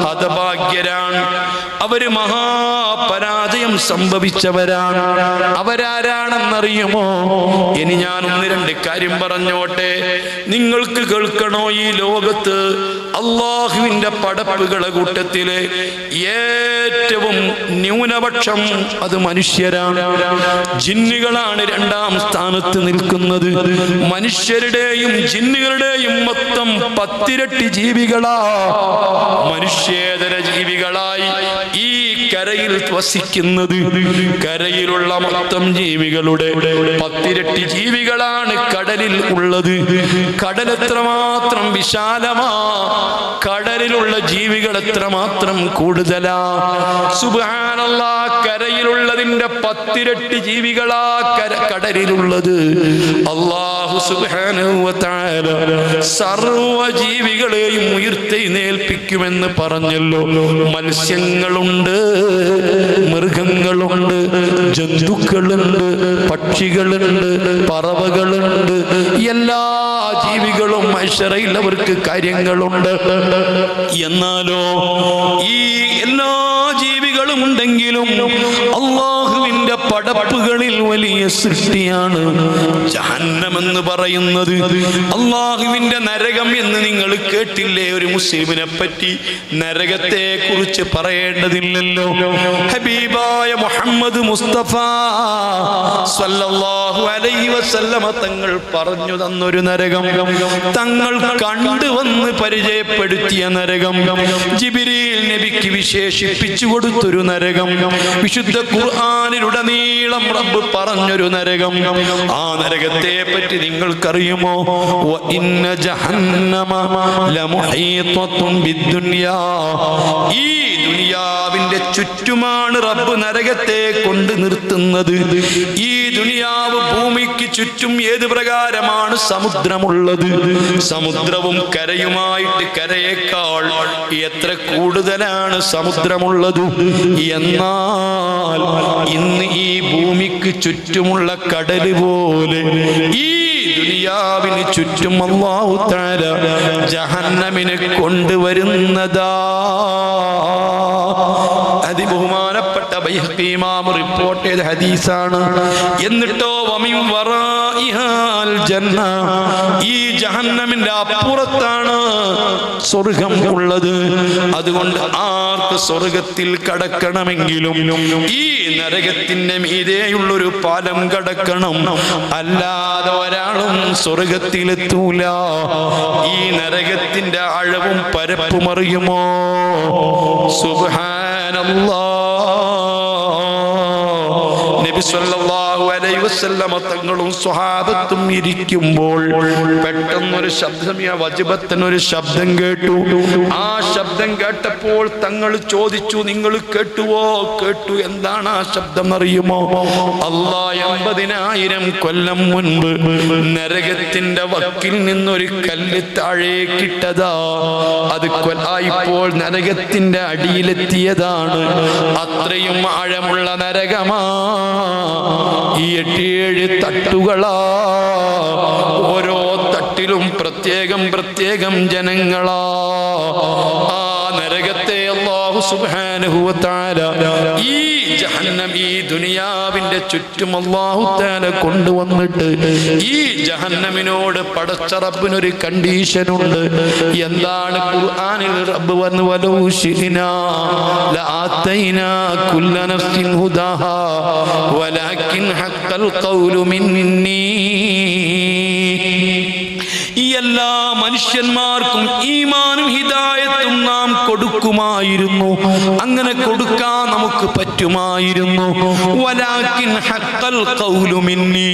ഹതഭാഗ്യരാണ് അവര്, മഹാപരാജയം സംഭവിച്ചവരാണ്. അവരാരാണെന്നറിയുമോ? ഇനി ഞാൻ ഒന്ന് രണ്ട് കാര്യം പറഞ്ഞോട്ടെ, നിങ്ങൾക്ക് കേൾക്കണോ? ഈ ലോകത്ത് അള്ളാഹുവിന്റെ പടപ്പുകളെ കൂട്ടത്തില് ഏറ്റവും ന്യൂനപക്ഷം അത് മനുഷ്യരാണ്. ജിന്നുകളാണ് രണ്ടാം സ്ഥാനത്ത് നിൽക്കുന്നത്. മനുഷ്യരുടെയും ജിന്നുകളുടെയും മൊത്തം 10 ഇരട്ടി ജീവികളാ മനുഷ്യേതര ജീവികളായി ഈ കരയിൽ വസിക്കുന്നത്. കരയിലുള്ള മൊത്തം ജീവികളുടെ 10 ഇരട്ടി ജീവികളാണ് കടലിൽ ഉള്ളത്. കടൽ എത്രമാത്രം വിശാലമാ, കടലിലുള്ള ജീവികൾ എത്രമാത്രം കൂടുതലാ. സുബ്ഹാനല്ലാഹ്, കരയിലുള്ളതിന്റെ 10 ഇരട്ടി ജീവികളാ കടലിലുള്ളത്. അല്ലാഹു സുബ്ഹാനഹു വ തആല സർവ്വ ജീവികളെയും ഉയർത്തെഴുന്നേൽപ്പിക്കുമെന്ന് പറഞ്ഞല്ലോ. മത്സ്യങ്ങളുണ്ട്, മൃഗങ്ങളുണ്ട്, ജന്തുക്കളുണ്ട്, പക്ഷികളുണ്ട്, പറവകളുണ്ട്. എല്ലാ ജീവികളും മഹ്ശറയിൽ അവർക്ക് കാര്യങ്ങളുണ്ട്. എന്നാലോ ഈ എല്ലാ ജീവികളും ഉണ്ടെങ്കിലും അള്ളാഹുവിന്റെ പടപ്പുകളിൽ വലിയ സൃഷ്ടിയാണ് ജഹന്നം എന്ന് പറയുന്നത്. അള്ളാഹുവിന്റെ നരകം എന്ന് നിങ്ങൾ കേട്ടില്ലേ? ഒരു മുസ്ലിമിനെ പറ്റി നരകത്തെ കുറിച്ച് പറയേണ്ടതില്ലല്ലോ. ഹബീബായ മുഹമ്മദ് മുസ്തഫ സല്ലല്ലാഹു അലൈഹി വസല്ലമ തങ്ങൾ പറഞ്ഞു തന്നൊരു നരകം, തങ്ങൾ കണ്ടുവന്ന് പരിചയപ്പെടുത്തിയ നരകം, ജിബ്രീൽ നബിക്ക് വിശേഷിപ്പിച്ചു കൊടുത്തൊരു നരകം, വിശുദ്ധ ഖുർആനിലുടനീളം റബ്ബ് പറഞ്ഞൊരു നരകം. ആ നരകത്തെ പറ്റി നിങ്ങൾക്കറിയുമോ? വഇന്ന ജഹന്നമ ലമുഹീതത്തുൻ ബിദ്ദുനിയാ. ഈ ദുനിയാവിന്റെ ചുറ്റുമാണ് റബ്ബ് നരകത്തെ കൊണ്ട് നിർത്തുന്നത്. ഈ ദുനിയാവ് ഭൂമിക്ക് ചുറ്റും ഏത് പ്രകാരമാണ് സമുദ്രമുള്ളത്? സമുദ്രവും കരയുമായിട്ട് കരയേക്കാൾ എത്ര കൂടുതലാണ് സമുദ്രമുള്ളത്. എന്നാൽ ഇന്ന് ഈ ഭൂമിക്ക് ചുറ്റുമുള്ള കടല് പോലെ ഈ ദുനിയാവിന് ചുറ്റും അല്ലാഹു തആല ജഹന്നമിനെ കൊണ്ടുവരുന്നതാ. അതിബഹുമാനപ്പെട്ട ബൈഹഖി ഇമാം റിപ്പോർട്ട് ചെയ്ത ഹദീസാണ്. എന്നിട്ടോ വമിൻ വറാഇഹാൽ ജന്ന, ഈ ജഹന്നമിന്റെ അപ്പുറത്താണ് സ്വർഗം ഉള്ളത്. അതുകൊണ്ട് ആർക്ക് സ്വർഗത്തിൽ കടക്കണമെങ്കിലും ഈ നരകത്തിന്റെ മീതെയുള്ളൊരു പാലം കടക്കണം, അല്ലാതെ ഒരാളും സ്വർഗത്തിലെത്തൂല. ഈ നരകത്തിന്റെ ആഴവും പരപ്പും അറിയുമോ? സുബ്ഹാനല്ലാഹ്. നബി സല്ലല്ലാഹു അലൈഹി വസല്ലമ തങ്ങളും സ്വഹാബത്തും ഇരിക്കുമ്പോൾ പെട്ടെന്നൊരു ശബ്ദം, വജ്ബത്തനൊരു ശബ്ദം കേട്ടു. ആ ശബ്ദം കേട്ടപ്പോൾ തങ്ങൾ ചോദിച്ചു, നിങ്ങൾ കേട്ടുവോ? കേട്ടു. എന്താണ് ആ ശബ്ദം അറിയുമോ? അല്ലാഹ് 80,000 കൊല്ലം മുൻപ് നരകത്തിന്റെ വക്കിൽ നിന്നൊരു കല്ല് താഴേക്കിട്ടതാ. അത് ഇപ്പോൾ നരകത്തിന്റെ അടിയിലെത്തിയതാണ്. അത്രയും ആഴമുള്ള നരകമാ. ഈ 7 തട്ടുകളാ. ഓരോ തട്ടിലും പ്രത്യേകം ജനങ്ങളാ. ആ നരകത്തെ അല്ലാഹു സുബ്ഹാനഹു വ തആല ഈ ജഹന്നം, ഈ ദുനിയാവിന്റെ ചുറ്റും അല്ലാഹു തആല കൊണ്ടുവന്നിട്ട് ഈ ജഹന്നമിനോട് പടച്ച റബ്ബിനൊരു കണ്ടീഷനുണ്ട്. എന്താണ്? ഖുർആനിൽ റബ്ബ് പറഞ്ഞു, വലൗ ശിനാ ലആതൈനാ കുല്ല നഫ്സിൻ ഹുദാഹാ വലാകിൻ ഹഖൽ ഖൗലു മിന്നീ. ഈ എല്ലാ മനുഷ്യന്മാർക്കും ഈമാനും ഹിദായത്തും നാം കൊടുക്കുമായിരുന്നു. അങ്ങനെ കൊടുക്കാൻ നമുക്ക് പറ്റുമായിരുന്നു. വലാകിൻ ഹഖൽ ഖൗലു മിന്നി,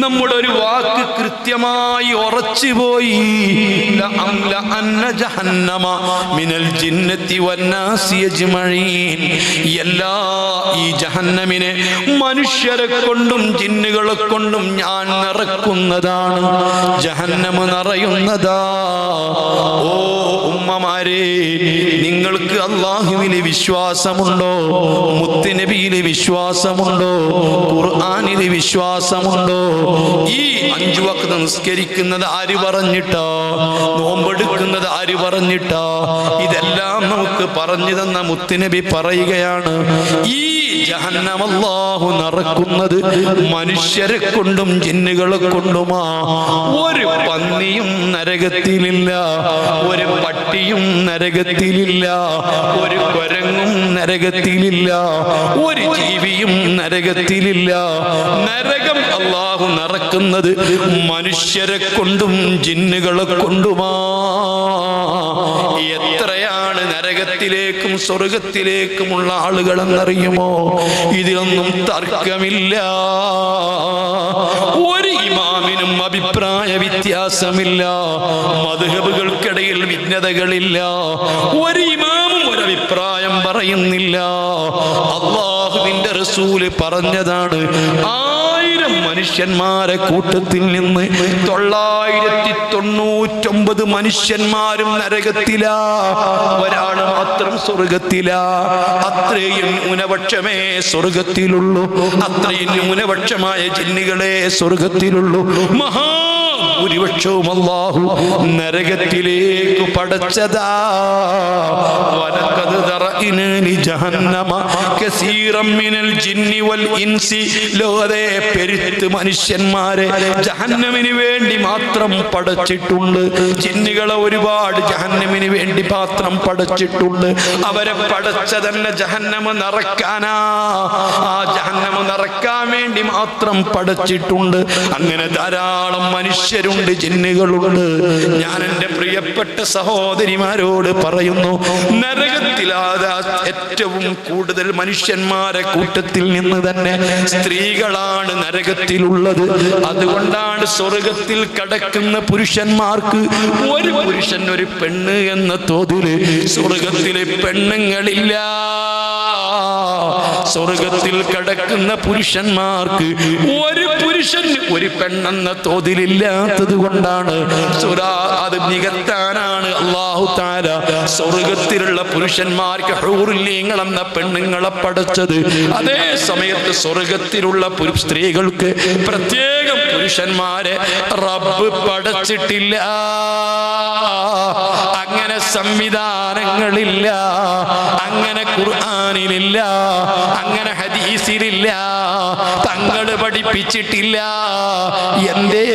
നമ്മുടെ ഒരു വാക്ക് കൃത്യമായി ഉറച്ചുപോയി. ലഅംലഅന്ന ജഹന്നമ മിനൽ ജിന്നത്തി വന്നാസി അജ്മഈൻ. ഈ ജഹന്നമിനെ മനുഷ്യരെ കൊണ്ടും ജിന്നുകളെ കൊണ്ടും ഞാൻ നിറക്കുന്നതാണ്. ജഹന്നമ നിറയുന്നതാ. ഓ ഉമ്മമാരെ, നിങ്ങൾക്ക് അല്ലാഹുവിനെ വിശ്വാസം വിശ്വാസമുണ്ടോ? മുത്തുനബിയിൽ വിശ്വാസമുണ്ടോ? ഖുർആനിൽ വിശ്വാസമുണ്ടോ? ഈ 5 വഖ്ത് നിസ്കരിക്കുന്നത് ആര് പറഞ്ഞിട്ടാ? നോമ്പെടുക്കുന്നത് ആര് പറഞ്ഞിട്ടാ? ഇതെല്ലാം നമുക്ക് പറഞ്ഞു തന്ന മുത്തുനബി പറയുകയാണ്, ഈ ജഹന്നം അല്ലാഹു നിറക്കുന്നത് മനുഷ്യരെ കൊണ്ടും ജിന്നുകളെ കൊണ്ടുമാ. ഒരു പന്നിയും നരകത്തിലില്ല, ഒരു പട്ടിയും നരകത്തിലില്ല, ഒരു കുരങ്ങും നരകത്തിലില്ല, ഒരു ജീവിയും നരകത്തിലില്ല. നരകം അല്ലാഹു നിറക്കുന്നത് മനുഷ്യരെ കൊണ്ടും ജിന്നുകളെ കൊണ്ടുമാ. എത്രയാണ് നരകത്തിലേക്കും സ്വർഗത്തിലേക്കുമുള്ള ആളുകളെന്നറിയുമോ? ഇതിലൊന്നും തർക്കമില്ല. ഒരു ഇമാമിനും അഭിപ്രായ വ്യത്യാസമില്ല, മദ്ഹബുകൾക്കിടയിൽ ഭിന്നതകളില്ല. ഒരു ഇമാമും ഒരഭിപ്രായം പറയുന്നില്ല. അല്ലാഹുവിന്റെ റസൂല് പറഞ്ഞതാണ്, 1000 മനുഷ്യന്മാരെ കൂട്ടത്തിൽ നിന്ന് 999 മനുഷ്യന്മാരും നരകത്തിലാ, ഒരാൾ മാത്രം സ്വർഗത്തിലാ. അത്രയും ന്യൂനപക്ഷമേ സ്വർഗത്തിലുള്ളൂ, അത്രയും ന്യൂനപക്ഷമായ ജിന്നുകളെ സ്വർഗത്തിലുള്ളൂ. ഭൂരിപക്ഷവും അല്ലാഹു നരകത്തിലേക്ക് പടച്ചതാ. വലഖദ് ദറഇനാ ലിജഹന്നമ കസീറൻ മിനൽ ജിന്നി വൽ ഇൻസി. ലോകത്തെ പെരുത്ത് മനുഷ്യന്മാരെ ജഹന്നമിന് വേണ്ടി മാത്രം പടച്ചിട്ടുണ്ട്. ജിന്നുകളെ ഒരുപാട് ജഹന്നമിന് വേണ്ടി മാത്രം പടച്ചിട്ടുണ്ട്. അവരെ പടച്ചതന്നെ ജഹന്നമ നിറക്കാനാ. ആ ജഹന്നമ നിറക്കാൻ വേണ്ടി മാത്രം പടച്ചിട്ടുണ്ട്. അങ്ങനെ ധാരാളം മനുഷ്യരുണ്ട്, ജിന്നുകളുണ്ട്. ഞാൻ എൻ്റെ പ്രിയപ്പെട്ട സഹോദരിമാരോട് പറയുന്നു, നരകത്തിലാതെ ഏറ്റവും കൂടുതൽ മനുഷ്യന്മാരെ കൂട്ടത്തിൽ നിന്ന് തന്നെ സ്ത്രീകളാണ് നരകത്തിലുള്ളത്. അതുകൊണ്ടാണ് സ്വർഗത്തിൽ കടക്കുന്ന പുരുഷന്മാർക്ക് ഒരു പുരുഷൻ ഒരു പെണ്ണ് എന്ന തോതിൽ സ്വർഗത്തിലെ പെണ്ണുങ്ങളില്ല. സ്വർഗത്തിൽ കടക്കുന്ന പുരുഷന്മാർക്ക് ഒരു പുരുഷൻ ഒരു പെണ്ണെന്ന തോതിലില്ലാത്തത് കൊണ്ടാണ് അത് നികത്താനാണ് അല്ലാഹു തആല സ്വർഗത്തിലുള്ള പുരുഷന്മാർക്ക് ഹൂറുൽ-ഈങ്ങൾ എന്ന പെണ്ണുങ്ങളെ പടച്ചത്. അതേ സമയത്ത് സ്വർഗത്തിലുള്ള സ്ത്രീകൾക്ക് പ്രത്യേകം പുരുഷന്മാരെ റബ്ബ് പടച്ചിട്ടില്ല. അങ്ങനെ സംവിധാനങ്ങളില്ല, അങ്ങനെ ഖുർആനിലില്ല, അങ്ങനെ ഹദീസിലില്ല, തങ്ങൾ പഠിപ്പിച്ചിട്ടില്ല. എന്തേ?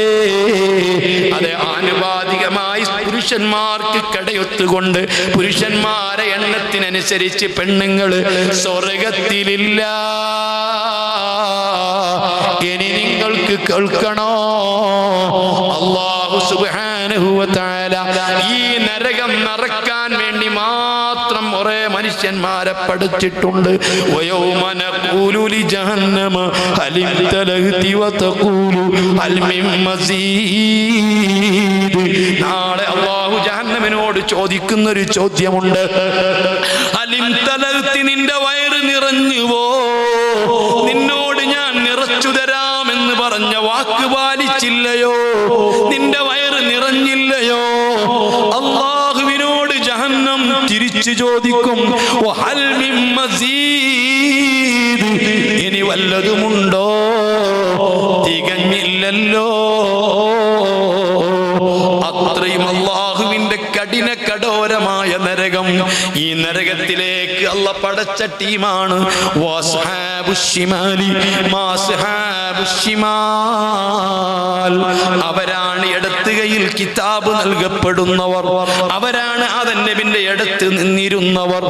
അത് ആനുപാതികമായി പുരുഷന്മാർക്ക് കടയൊത്തുകൊണ്ട് പുരുഷന്മാരെ എണ്ണത്തിനനുസരിച്ച് പെണ്ണുങ്ങൾ സ്വർഗത്തിലില്ല. ഇനി നിങ്ങൾക്ക് കേൾക്കണോ? അല്ലാഹു സുബ്ഹാനഹു വ തആല ഈ നരകം നിറക്കാൻ വേണ്ടി മാത്രം ഒരേ മനുഷ്യന്മാരെ പഠിച്ചിട്ടുണ്ട്. വയൗമ നഖൂലു ലിജഹന്നമ ഹൽ ഇംതലഅതി വതഖൂലു ഹൽ മിൻ മസീദ്. നാളെ അല്ലാഹു ജഹന്നമിനോട് ചോദിക്കുന്ന ഒരു ചോദ്യമുണ്ട്. ഹൽ ഇംതലഅതി, നിന്റെ വയറ് നിറഞ്ഞുവോ? നിന്നോട് ഞാൻ നിറച്ചു തരാമെന്ന് പറഞ്ഞ വാക്ക് പാലിച്ചില്ലയോ? നിന്റെ വയറ് നിറഞ്ഞില്ലയോ? അല്ലാഹുവിനോട് ജഹന്നം തിരിച്ചു ചോദിക്കും, വഹൽ മിൻ മസീദ്, ഇനി വല്ലതുമുണ്ടോ? തികഞ്ഞില്ലല്ലോ. അത്രയും അല്ലാഹുവിന്റെ കഠിന കഠോരമായ നരകം. ഈ നരകത്തിലേക്ക് അല്ലാഹ് പടച്ച ടീമാണ് അവരാണ് ഇടത്ത് കൈയിൽ കിതാബ് നൽകപ്പെടുന്നവർ, അവരാണ് ആദം നബിയുടെ അടുത്ത് നിന്നിരുന്നവർ,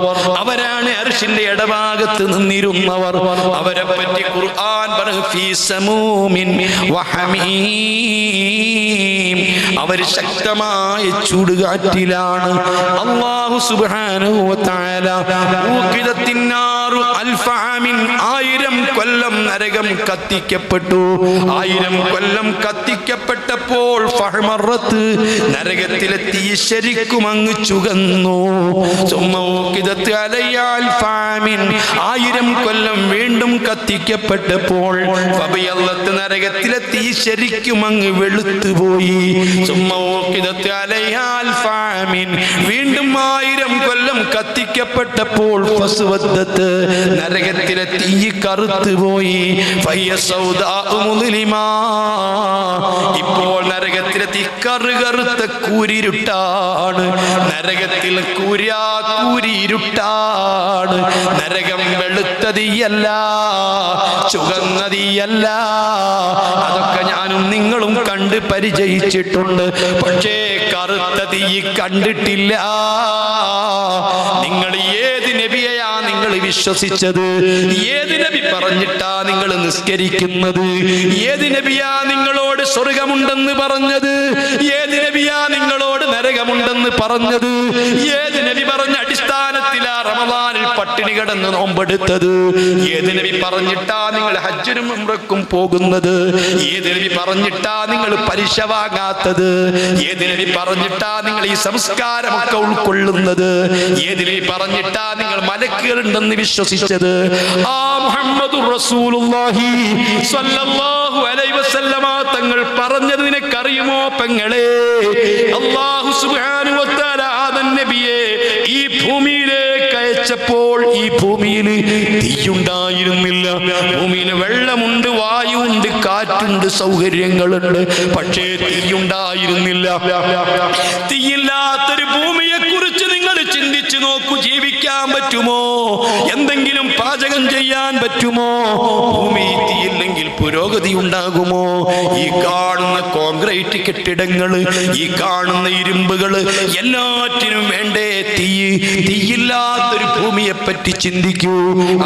അവരാണ് അർശിന്റെ ഇടഭാഗത്ത് നിന്നിരുന്നവർ. അവരെ പറ്റി ഖുർആൻ പറഞ്ഞു, ഫീ സമൂമിൻ വഹമീം. അവർ ശക്തമായ ചൂടുകാറ്റിലാണ്. അല്ലാഹു സുബ്ഹാനഹു വ തആല ഊഖിദത്തിന്നാറു അൽഫ ആമിൻ, 1000 കൊല്ലം നരകം കത്തിക്കപ്പെട്ടു. 1000 കൊല്ലം കത്തിക്കപ്പെട്ടപ്പോൾ ഫഹ്മറത്ത്, നരകത്തിലെ തീ ശരിക്കും അങ്ങ് ചുകന്നു. സുമ്മ ഊഖിദത്ത് അലയ്യ അൽഫ ആമിൻ, 1000 കൊല്ലം വീണ്ടും കത്തിക്കപ്പെട്ടപ്പോൾ ഫബിയല്ലത്ത്, നരകത്തിലെ തീ ശരിക്കും അങ്ങ് വെളുത്തുപോയി. സുമ്മ ഊഖിദത്ത് അലയ്യ അൽഫ ആമിൻ, വീണ്ടും 1000 കൊല്ലം കത്തിക്ക കത്തിക്കപ്പെട്ടപ്പോൾ ഫസ്വദ്ദത്ത് നരകത്തിലെ തീ കറുത്തുപോയി. ഇപ്പോൾ നരകത്തിലെ തീ കറുകറുത്ത കൂരിരുട്ടാണ്. നരകത്തിൽ കൂരിരുട്ടാണ്. നരകം വെളുത്ത തീയല്ല, ചുവന്ന തീയല്ല. അതൊക്കെ ഞാനും നിങ്ങളും കണ്ട് പരിചയിച്ചിട്ടുണ്ട്. പക്ഷേ കറുത്ത തീ കണ്ടിട്ടില്ല. നിങ്ങൾ ഏത് നബിയെയാ നിങ്ങൾ വിശ്വസിച്ചത്? ഏത് നബി പറഞ്ഞിട്ടാ നിങ്ങൾ നിസ്കരിക്കുന്നത്? ഏത് നബിയാ നിങ്ങളോട് സ്വർഗമുണ്ടെന്ന് പറഞ്ഞത്? ഏത് നബിയാ നിങ്ങളോട് നരകമുണ്ടെന്ന് പറഞ്ഞത്? ഏത് നബി പറഞ്ഞ അടിസ്ഥാനത്തിലാ റമദാനിൽ പട്ടിണി കിടന്ന് നോമ്പെടുത്തത്? ഏത് നബി പറഞ്ഞിട്ടാ നിങ്ങൾ ഹജ്ജിനും ഉംറക്കും പോകുന്നത്? ഏത് നബി പറഞ്ഞിട്ടാ നിങ്ങൾ പലിശ വാങ്ങാത്തത്? ഏത് നബി പറഞ്ഞിട്ടാ നിങ്ങൾ ഈ സംസ്കാരമൊക്കെ ഉൾക്കൊള്ളുന്നത്? ഏത് നബി പറഞ്ഞിട്ടാ നിങ്ങൾ മലക്കുകളുണ്ടെന്ന് വിശ്വസിച്ചത്? ആ മുഹമ്മദുർ റസൂലുള്ളാഹി സ്വല്ലല്ലാഹു അലൈഹി വസല്ലമ തങ്ങൾ പറഞ്ഞത് നിനക്കറിയുമോ പെങ്ങളെ? അല്ലാഹു സുബ്ഹാനഹു വ തആല ആദം നബിയെ ഈ ഭൂമിയിലേക്ക് അയച്ചപ്പോൾ ഈ ഭൂമിയിൽ തീയുണ്ടായിരുന്നില്ല. ഭൂമിയിൽ വെള്ളമുണ്ട്, വായുണ്ട്, കാറ്റുണ്ട്, സൗകര്യങ്ങളുണ്ട്. പക്ഷേ തീയുണ്ടായിരുന്നില്ല. തീയില്ലാത്തൊരു ഭൂമിയെ കുറിച്ച് നിങ്ങൾ ചിന്തിച്ചു നോക്കൂ. ജീവിക്കാൻ പറ്റുമോ? എന്തെങ്കിലും പാചകം ചെയ്യാൻ പറ്റുമോ? ഭൂമി തീയില്ലെങ്കിൽ പുരോഗതി ഉണ്ടാകുമോ? ഈ കാണുന്ന കോൺക്രീറ്റ് കെട്ടിടങ്ങൾ, ഈ കാണുന്ന ഇരുമ്പുകൾ, എല്ലാറ്റിനും വേണ്ടേ തീ? തീയില്ലാത്തൊരു ഭൂമിയെ പറ്റി ചിന്തിക്കൂ.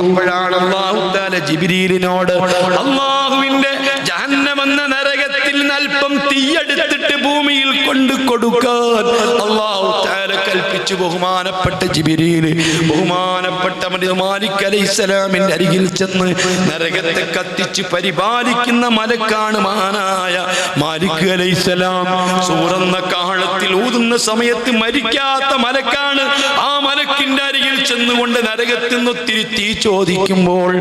അപ്പോഴാണ് അല്ലാഹു തആല ജിബ്രീലിനോട് അല്ലാഹുവിന്റെ ജഹന്നം എന്ന നരകത്തിൽ അല്പം തീയെടുത്തിട്ട് ഭൂമിയിൽ കൊണ്ടു കൊടുക്കാൻ അല്ലാഹു തആല കൽപ്പിച്ചു. ബഹുമാനപ്പെട്ട ജിബ്രീൽ ബഹുമാനപ്പെട്ട മാലിക് അലൈഹിസ്സലാമിന്റെ അരികിൽ ചെന്ന് നരകത്തെ കത്തിച്ച് പരിപാലിക്കുന്ന മലക്കാണ് മഹാനായ മാലിക് അലൈഹിസ്സലാം. സൂറന്ന കാഹളത്തിൽ ഊതുന്ന സമയത്ത് മരിക്കാത്ത മലക്കാണ്. ആ മലക്കിന്റെ അരികിൽ ചെന്നുകൊണ്ട് നരകത്തിൽ നിന്ന് ഒത്തിരി തീ ചോദിക്കുമ്പോൾ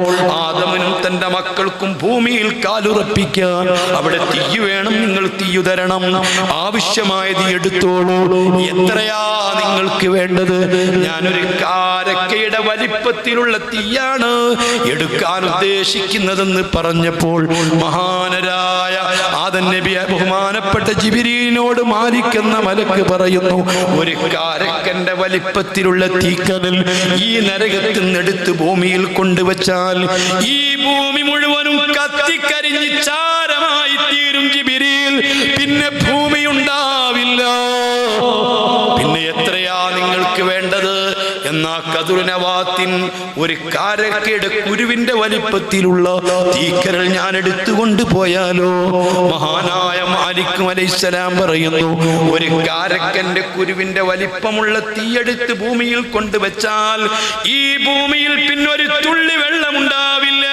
ആദമിനും തന്റെ മക്കൾക്കും ഭൂമിയിൽ കാലുറപ്പിക്കാൻ അവിടെ തീ വേണം, നിങ്ങൾ തീയു തരണം, ആവശ്യമായ തീ എടുത്തോളൂ. എത്രയാ നിങ്ങൾക്ക് വേണ്ടത്? ഞാനൊരു കാരക്കയുടെ വലിപ്പത്തിലുള്ള തീയാണ് എടുക്കാൻ ഉദ്ദേശിക്കുന്നതെന്ന് പറഞ്ഞപ്പോൾ മഹാനരായ ആദം നബി ബഹുമാനപ്പെട്ട ജിബ്രീലിനോട് മാലിക്കുന്ന മലക്ക് പറയുന്നു, ഒരു കാരക്കന്റെ വലിപ്പത്തിലുള്ള തീക്കനൽ ഈ നരകത്തിൽ നിന്നെടുത്ത് ഭൂമിയിൽ കൊണ്ടുവച്ചാൽ ഈ ഭൂമി മുഴുവനും കത്തിക്കരിഞ്ഞ് ചാരമായി തീരും ജിബ്രീൽ. പിന്നെ ഭൂമി ഉണ്ടാവില്ല. പിന്നെ എത്രയാ നിങ്ങൾക്ക് വേണ്ടത്? എന്നാ കദുർനവാത്തിൻ ഒരു കാരക്കയുടെ കുരുവിന്റെ വലിപ്പത്തിലുള്ള തീക്കരൽ ഞാൻ എടുത്തുകൊണ്ട് പോയാലോ? മഹാനായ മാലിക് അലൈഹിസ്സലാം പറയുന്നു, ഒരു കാരക്കന്റെ കുരുവിന്റെ വലിപ്പമുള്ള തീയെടുത്ത് ഭൂമിയിൽ കൊണ്ടുവച്ചാൽ ഈ ഭൂമിയിൽ പിന്നെ ഒരു തുള്ളി വെള്ളമുണ്ടാവില്ല.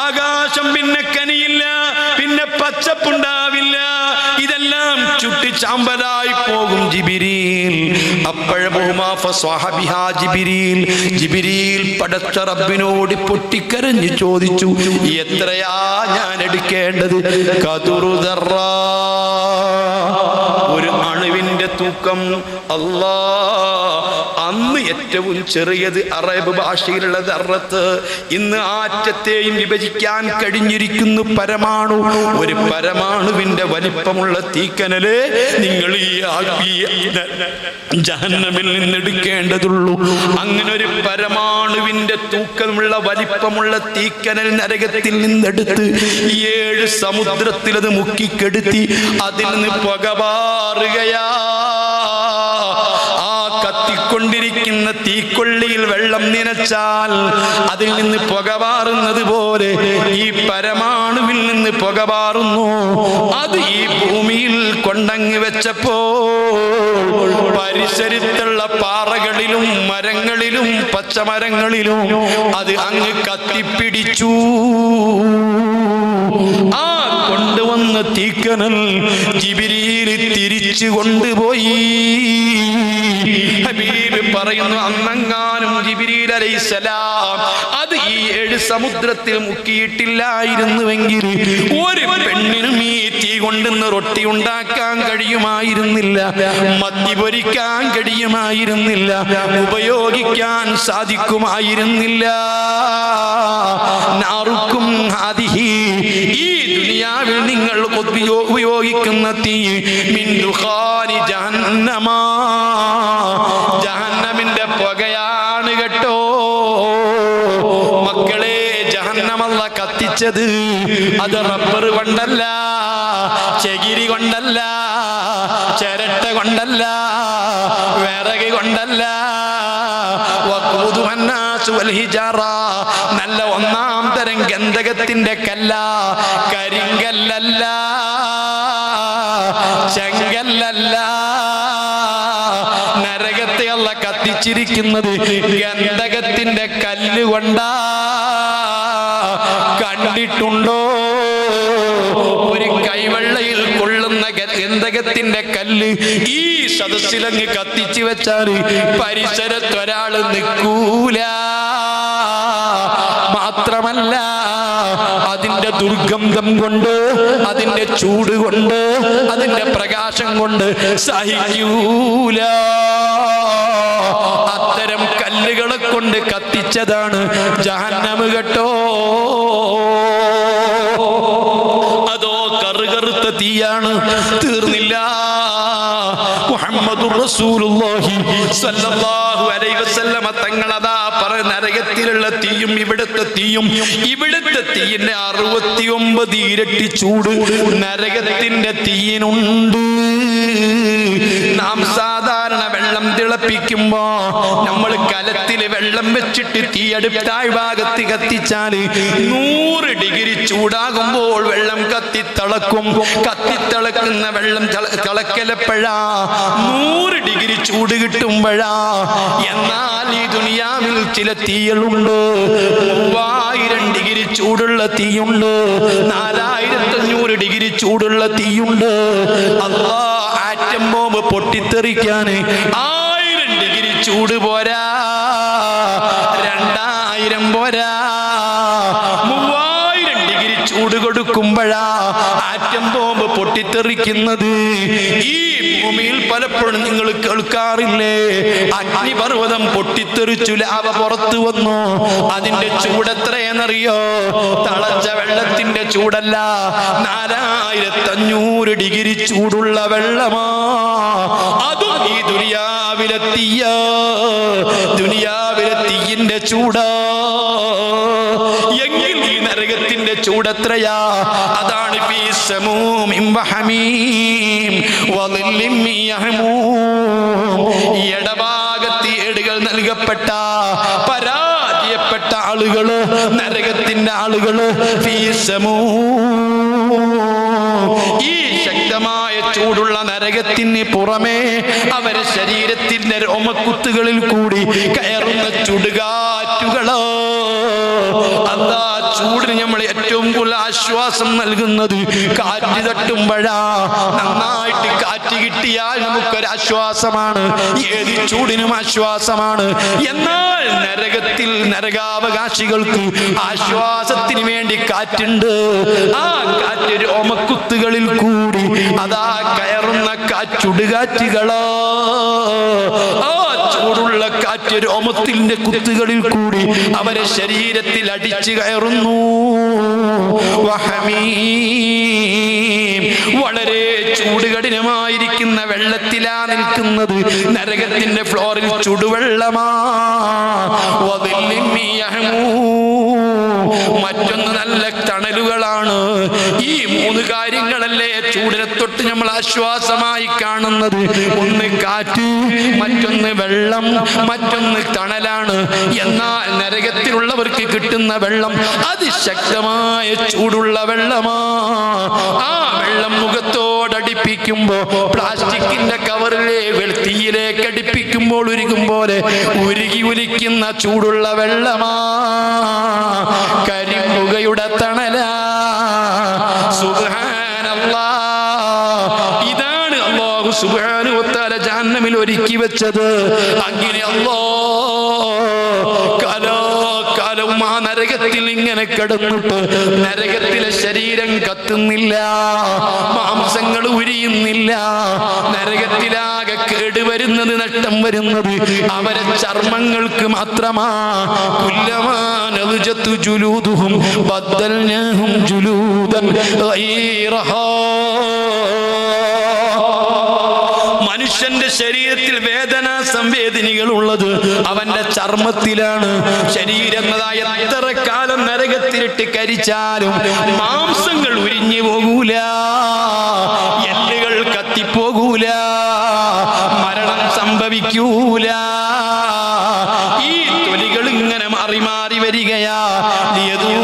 ആകാശം പിന്നെ കനിയില്ല, പിന്നെ പച്ചപ്പുണ്ടാവില്ല. ഇതെല്ലാം ചുട്ടി ചാമ്പലായി പോകും ജിബ്രീൽ. ജിബ്രീൽ പടച്ച റബ്ബിനോട് പൊട്ടിക്കരഞ്ഞു ചോദിച്ചു, എത്രയാ ഞാൻ എടുക്കേണ്ടത്? കദുറുദറ, ഒരു അണുവിന്റെ തൂക്കം. അല്ലാ, അന്ന് ഏറ്റവും ചെറിയത് അറബ് ഭാഷയിലുള്ള ദർറത്ത്. ഇന്ന് ആറ്റത്തെയും വിഭജിക്കാൻ കഴിഞ്ഞിരിക്കുന്നു പരമാണു. ഒരു പരമാണുവിന്റെ വലിപ്പമുള്ള തീക്കനല് നിങ്ങൾ ഈ ജഹന്നമിൽ നിന്നെടുക്കേണ്ടതുള്ളൂ. അങ്ങനെ ഒരു പരമാണുവിന്റെ തൂക്കമുള്ള വലിപ്പമുള്ള തീക്കനൽ നരകത്തിൽ നിന്നെടുത്ത് 7 സമുദ്രത്തിൽ അത് മുക്കിക്കെടുത്തി അതിൽ നിന്ന് പുകപാറുകയാ. കത്തിക്കൊണ്ടിരിക്കുന്ന തീക്കൊള്ളിയിൽ വെള്ളം നനച്ചാൽ അതിൽ നിന്ന് പുകപാറുന്നത് പോലെ ഈ പരമാണുവിൽ നിന്ന് പുകപാറുന്നു. അത് ഈ ഭൂമിയിൽ കൊണ്ടങ്ങ് വെച്ചപ്പോൾ പരിസരത്തുള്ള പാറകളിലും മരങ്ങളിലും പച്ചമരങ്ങളിലും അത് അങ്ങ് കത്തിപ്പിടിച്ചു. ആ കൊണ്ടുവന്ന തീക്കനൽ ജിബ്രീൽ തിരിച്ചു കൊണ്ടുപോയി. ഹബീബ് പറയുന്നു, അന്നെങ്ങാനും ജിബ്രീൽ അലൈഹിസ്സലാം അത് ഈ 7 സമുദ്രത്തിൽ മുക്കിയിട്ടില്ലായിരുന്നുവെങ്കിൽ ഒരു പെണ്ണിനും ഈ തീ കൊണ്ടിന്ന് റൊട്ടി ഉണ്ടാക്കാൻ കഴിയുമായിരുന്നില്ല, മത്തി പൊരിക്കാൻ കഴിയുമായിരുന്നില്ല, ഉപയോഗിക്കാൻ സാധിക്കുമായിരുന്നില്ല. നാറുക്കും ഹാദിഹി, ഈ ദുനിയാവിൽ നിങ്ങൾ ഉപയോഗിക്കുന്ന തീ മിൻ ദുഖാനി ജഹന്നമ, ജഹന്നമിന്റെ പുകയാണ് കേട്ടോ. മക്കളെ, ജഹന്നമല്ല കത്തിച്ചത് അത് റബ്ബർ കൊണ്ടല്ല, ചകിരി കൊണ്ടല്ല, ചിരട്ട കൊണ്ടല്ല, വിറക് കൊണ്ടല്ല. നല്ല ഒന്നാം തരം ഗന്ധകത്തിന്റെ കല്ല, കരിങ്കല്ലല്ല, ചെങ്കല്ലല്ല. നരകത്തെ അല്ല കത്തിച്ചിരിക്കുന്നത് ഗന്ധകത്തിന്റെ കല്ലുകൊണ്ടാ. കണ്ടിട്ടുണ്ടോ ഒരു കൈവെള്ളയിൽ കൊള്ളുന്ന ഗന്ധകത്തിന്റെ കല്ല് ഈ സദസ്സിലങ്ങ് കത്തിച്ചു വെച്ചാൽ പരിസരത്തൊരാള് നിൽക്കൂല. മാത്രമല്ല, അതിന്റെ ദുർഗന്ധം കൊണ്ട്, അതിന്റെ ചൂട് കൊണ്ട്, അതിന്റെ പ്രകാശം കൊണ്ട് സഹിക്കൂല. അത്തരം കല്ലുകളെ കൊണ്ട് കത്തിച്ചതാണ് ജഹന്നമ് കേട്ടോ. അതോ കറുകറുത്ത തീയാണ്. തീർന്നില്ല. മുഹമ്മദുർ റസൂലുള്ളാഹി സ്വല്ലല്ലാഹു അലൈഹി വസല്ലമ തങ്ങളതാ നരകത്തിലുള്ള തീയും ഇവിടുത്തെ തീയും, ഇവിടുത്തെ തീയിന്റെ 69 ഇരട്ടി ചൂട് നരകത്തിന്റെ തീയിനുണ്ട്. നാം സാധാരണ വെള്ളം തിളപ്പിക്കുമ്പോ നമ്മൾ കലത്തില് വെള്ളം വെച്ചിട്ട് തീയടുപ്പ് താഴ്ഭാഗത്ത് കത്തിച്ചാല് 100 ഡിഗ്രി ചൂടാകുമ്പോൾ വെള്ളം കത്തിത്തിളക്കും. കത്തിത്തിളക്കുന്ന വെള്ളം തിളക്കലപ്പോഴാ 100 ഡിഗ്രി ചൂട് കിട്ടുമ്പോഴാ. എന്നാൽ ഈ ദുനിയാവിൽ ചില തീകളുണ്ട്, 3000 ഡിഗ്രി ചൂടുള്ള തീയുണ്ട്, 4500 ഡിഗ്രി ചൂടുള്ള തീയുണ്ട്. അല്ലാ, ആറ്റം ബോംബ് പൊട്ടിത്തെറിക്കാൻ 1000 ഡിഗ്രി ചൂട് പോരാ, 2000 പോരാ, 3000 ഡിഗ്രി ചൂട് കൊടുക്കുമ്പോഴാ ആറ്റം ബോംബ് പൊട്ടിത്തെറിക്കുന്നത്. ഈ ഭൂമിയിൽ പലപ്പോഴും നിങ്ങൾ കേൾക്കാറില്ലേ, അഗ്നിപർവ്വതം പൊട്ടിത്തെറിച്ചു ലാവ പുറത്തു വന്നു. അതിന്റെ ചൂടെത്രയെന്നറിയോ? തളച്ച വെള്ളത്തിന്റെ ചൂടല്ല, 4500 ഡിഗ്രി ചൂടുള്ള വെള്ളമാ. അതും ഈ ദുനിയാവിലെ തീയ, ദുനിയാവിലെ തീയിന്റെ ചൂടാ. എങ്കിൽ ഈ നരകത്തിന്റെ ചൂടെത്രയാ? അതാണ് ഫീ സമൂമിൻ വഹമീം വളില്ലിൻ മിൻ യഹ്മൂം. ഇടഭാഗത്ത് ഏടുകൾ നൽകപ്പെട്ട പരാജയപ്പെട്ട ആളുകള്, നരകത്തിന്റെ ആളുകള്, ഫീ സമൂം. ഈ ശക്തമായ ചൂടുള്ള നരകത്തിന് പുറമേ അവരെ ശരീരത്തിന്റെ രോമക്കുത്തുകളിൽ കൂടി കയറുന്ന ചുടുകാറ്റുകളോ. അതാ ചൂടിന് നമ്മൾ ഏറ്റവും കൂടുതൽ ആശ്വാസം നൽകുന്നത് കാറ്റ് തട്ടുമ്പോഴാ. നന്നായിട്ട് കാറ്റ് കിട്ടിയാൽ നമുക്കൊരാശ്വാസമാണ്, ഏത് ചൂടിനും ആശ്വാസമാണ്. എന്നാൽ നരകത്തിൽ നരകാവകാശികൾക്ക് ആശ്വാസത്തിന് വേണ്ടി കാറ്റുണ്ട്. ആ കാറ്റ് രോമക്കുത്തുകളിൽ കൂടി അതാ കയറുന്ന ചുടുകാറ്റുകളോ. ആ ചൂടുള്ള കാറ്റ് രോമത്തിന്റെ കുത്തുകളിൽ കൂടി അവരെ ശരീരത്തിൽ അടിച്ചു കയറുന്നു. വളരെ ചൂട് കഠിനമായിരിക്കുന്ന വെള്ളത്തിലാ നിൽക്കുന്നത്. നരകത്തിന്റെ ഫ്ലോറിൽ ചുടുവെള്ളമാ. മറ്റൊന്ന് നല്ല തണലുകളാണ്. ഈ 3 കാര്യങ്ങളല്ലേ ചൂടിനെ തൊട്ട് നമ്മൾ ആശ്വാസമായി കാണുന്നത്. ഒന്ന് കാറ്റ്, മറ്റൊന്ന് വെള്ളം, മറ്റൊന്ന് തണലാണ്. എന്നാൽ നരകത്തിലുള്ളവർക്ക് കിട്ടുന്ന വെള്ളം അതിശക്തമായ ചൂടുള്ള വെള്ളമാ. ആ വെള്ളം മുഖത്തോടടിപ്പിക്കുമ്പോ പ്ലാസ്റ്റിക്കിന്റെ കവറിലെ തീയിലേക്ക് അടുപ്പിക്കുമ്പോൾ ഉരുകും പോലെ ഉരുകി ഒലിക്കുന്ന ചൂടുള്ള വെള്ളമാ. കരിമ്പുകയുടെ തണലാ. സുബ്ഹാനല്ലാഹ്, ഇതാണ് അല്ലാഹു സുബ്ഹാനഹു വ തആല ജഹന്നമിൽ ഒരുക്കി വെച്ചത്. അങ്ങനെ അല്ലാഹ് കാലവും ആ നരകത്തിൽ നരകത്തിൽ ഇങ്ങനെ കിടന്നിട്ട് നരകത്തിലെ ശരീരം കത്തുന്നില്ല, മാംസങ്ങൾ ഉരിയുന്നില്ല, നരകത്തിലാകെ കേടുവരുന്നത്, നഷ്ടം വരുന്നത് അവരെ ചർമ്മങ്ങൾക്ക് മാത്രമാ. കുല്ലമാ നളജതു ജുലൂദുഹും ബദ്ദൽനാഹും ജുലൂദൻ ഗൈറഹാ. മനുഷ്യന്റെ ശരീരത്തിൽ വേദനാ സംവേദനകൾ ഉള്ളത് അവന്റെ ചർമ്മത്തിലാണ്. ശരീരം എന്നതായ എത്ര കാലം നരകത്തിലിട്ട് കരിച്ചാലും മാംസങ്ങൾ ഉരിഞ്ഞു പോകൂല, എല്ലുകൾ കത്തിപ്പോകൂല, മരണം സംഭവിക്കൂല. ഈ തൊലികൾ ഇങ്ങനെ മാറി മാറി വരികയാ. ഏറ്റവും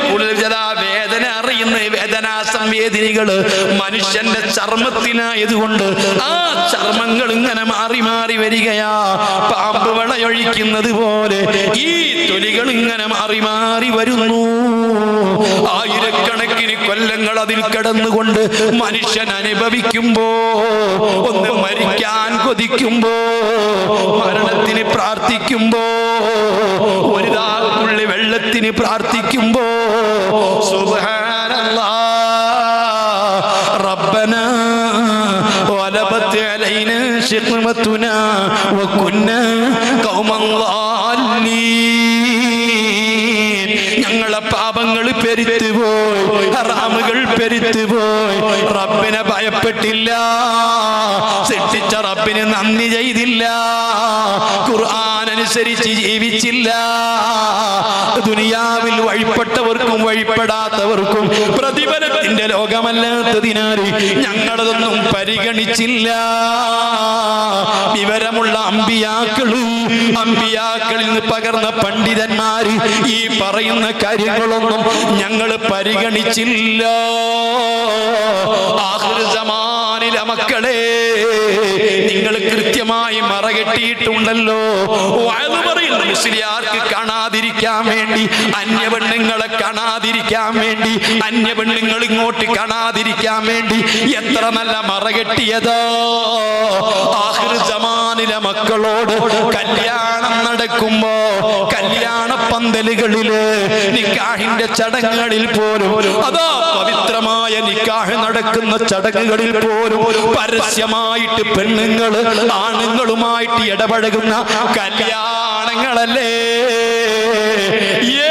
കൂടുതൽ വേദന അറിയുന്ന വേദനാ സംവേദനകള് മനുഷ്യന്റെ ചർമ്മത്തിനായതുകൊണ്ട് ആ ചർമ്മങ്ങൾ ഇങ്ങനെ മാറി മാറി വരികയാ. പാമ്പ് വളയൊഴിക്കുന്നത് പോലെ ഈ തൊലികൾ ഇങ്ങനെ മാറി മാറി വരുന്നു. ആയിരക്കണക്കിന് കൊല്ലങ്ങൾ അതിൽ കിടന്നുകൊണ്ട് മനുഷ്യൻ അനുഭവിക്കുമ്പോ, ഒന്ന് മരിക്കാൻ കൊതിക്കുമ്പോ, മരണത്തിന് പ്രാർത്ഥിക്കുമ്പോ, ഒരു താക്കുള്ളി വെള്ളത്തിന് പ്രാർത്ഥിക്കുമ്പോ, സുബ്ഹാനല്ലാഹ് റബ്ബനാ വലബത് അലൈനാ ശിഖ്മതുനാ വകുന്നാ ഖൗമൻ ളാലീൻ. ഞങ്ങളെ പാപങ്ങൾ പെരുത്തുപോയി, ഹറാമുകൾ പെരുത്തുപോയി, റബ്ബിനെ ഭയപ്പെട്ടില്ല, സൃഷ്ടിച്ച റബ്ബിന് നന്ദി ചെയ്തില്ല, ഖുർആൻ അനുസരിച്ച് ജീവിച്ചില്ല. ദുനിയാവിൽ വഴിപ്പെട്ടവർക്കും വഴിപ്പെടാത്തവർക്കും പ്രതിഫലത്തിന്റെ ലോകമല്ലാത്തതിനാൽ ഞങ്ങളതൊന്നും പരിഗണിച്ചില്ല. വിവരമുള്ള അമ്പിയാക്കളിൽ നിന്ന് പകർന്ന പണ്ഡിതന്മാര് ഈ പറയുന്ന കാര്യങ്ങളൊന്നും ഞങ്ങൾ പരിഗണിച്ചില്ല. ആഖിർ സമാനിലെ മക്കളെ, നിങ്ങൾ കൃത്യമായി മറകെട്ടിയിട്ടുണ്ടല്ലോ. വഅദ് പറയുന്ന മുസ്ലിയാർക്ക് കാണാതിരിക്കാൻ വേണ്ടി, അന്യപെണ്ണുങ്ങളെ കാണാതിരിക്കാൻ വേണ്ടി, അന്യപെണ്ണുങ്ങൾ ഇങ്ങോട്ട് കാണാതിരിക്കാൻ വേണ്ടി എത്ര നല്ല മറകെട്ടിയതോ. ആഖിർ സമാനിലെ മക്കളോട് കല്യാണം നടക്കുമ്പോ കല്യാണ പന്തലുകളില് നിക്കാഹിന്റെ ചടങ്ങുകളിൽ പോലും, അതാ പവിത്രമായ നിക്കാഹ് നടക്കുന്ന ചടങ്ങുകളിൽ പോലും പരസ്യമായിട്ട് പെണ്ണുങ്ങള് ആണുങ്ങളുമായിട്ട് ഇടപഴകുന്ന കല്യാണങ്ങളല്ലേ.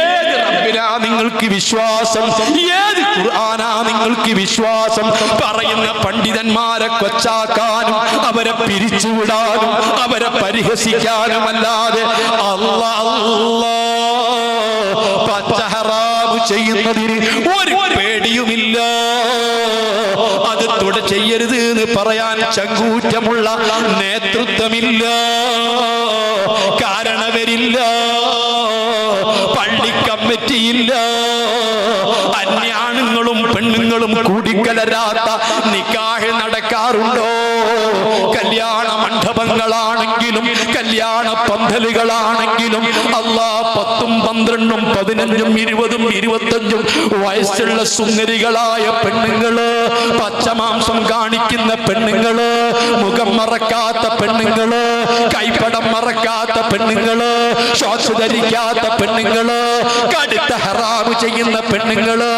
ഏത് റബ്ബിനാ നിങ്ങൾക്ക് വിശ്വാസം? ഏത് ഖുർആനാ നിങ്ങൾക്ക് വിശ്വാസം? പറയുന്ന പണ്ഡിതന്മാരെ കൊച്ചാക്കാനും അവരെ പിരിച്ചുവിടാനും അവരെ പരിഹസിക്കാനുമല്ലാതെ അല്ലാഹ് പച്ച ഹറാമ് ചെയ്യുന്നതിന് ഒരു പേടിയുമില്ല. അത് ചെയ്യരുത് എന്ന് പറയാൻ ചങ്കൂറ്റമുള്ള നേതൃത്വമില്ല, കാരണവരില്ല, പള്ളി കമ്മിറ്റിയില്ല. അന്യാണുങ്ങളും പെണ്ണുങ്ങളും കൂടിക്കലരാത്ത നിക്കാഹ് നടക്കാറുണ്ടോ? കല്യാണ മണ്ഡപങ്ങളാണെങ്കിലും കല്യാണ പന്തലുകളാണെങ്കിലും അല്ലാ 10ഉം 12ഉം 15ഉം 20ഉം 25ഉം വയസ്സുള്ള സുന്ദരികളായ പെണ്ണുങ്ങള്, പച്ചമാംസം കാണിക്കുന്ന പെണ്ണുങ്ങള്, മുഖം മറക്കാത്ത പെണ്ണുങ്ങള്, കൈപ്പടം മറക്കാത്ത പെണ്ണുങ്ങള്, ഷോർട്സ് ധരിക്കാത്ത പെണ്ണുങ്ങള്, കടുത്ത ഹറാമ് ചെയ്യുന്ന പെണ്ണുങ്ങള്,